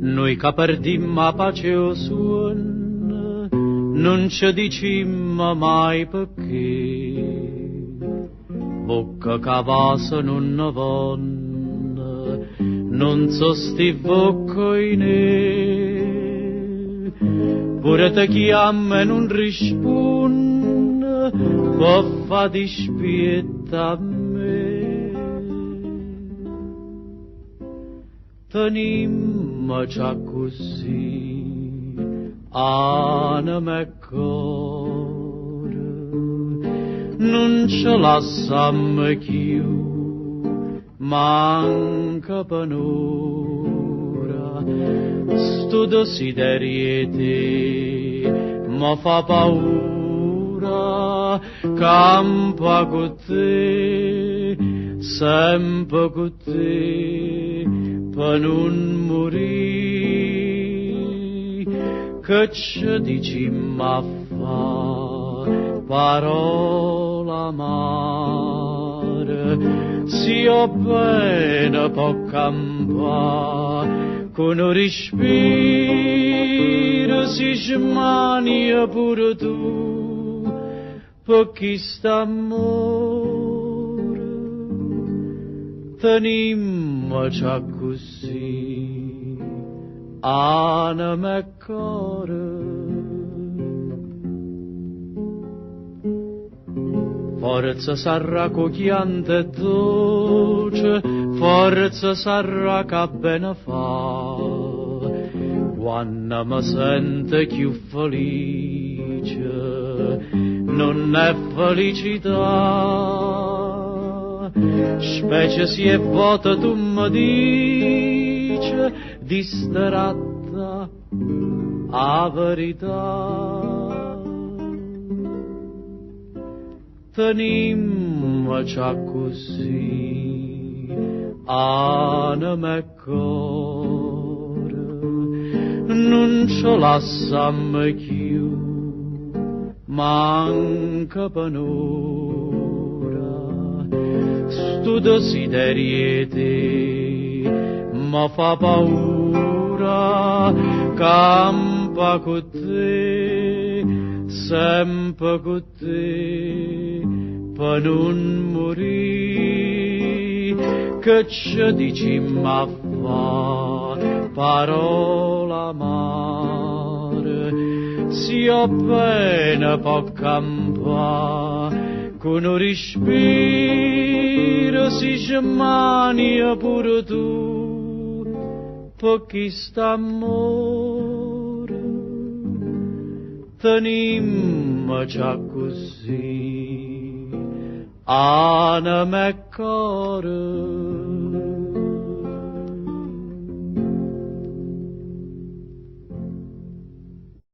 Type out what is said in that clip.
Noi che perdimmo pace o suon, non ci dicimmo mai perché, bocca cavasa non ne vanno, non so sti bocca in e, pure te chiama e non risponde, può fa dispietta a me. Tenimmo già così, anima e cuore, non ce lasciamo più, manca per un'ora, sto desiderio te, mi fa paura, campa con te, sempre con te, per non morire, che ci dicimmo a fa parola amare, si ho bene può campare, con un respiro si smania pure tu, per chi sta amore, tenimmo già così, anima e cuore. Forza sarà cogliante e dolce, forza sarà che bene fa, quando mi sente più felice, non è felicità, specie si è vuota tu mi dice, distratta a verità. Tenimmo già così, anima e cuore, non ce lasciamo più, manca per un'ora, sto desiderio te, mi fa paura, campa con te, sempre con te, per non morire, che ci dicimmo a fa parola amare, si ho bene può campare, con un respiro si smania pure tu, per chi sta amore, tenimmo già così, anima e cuore.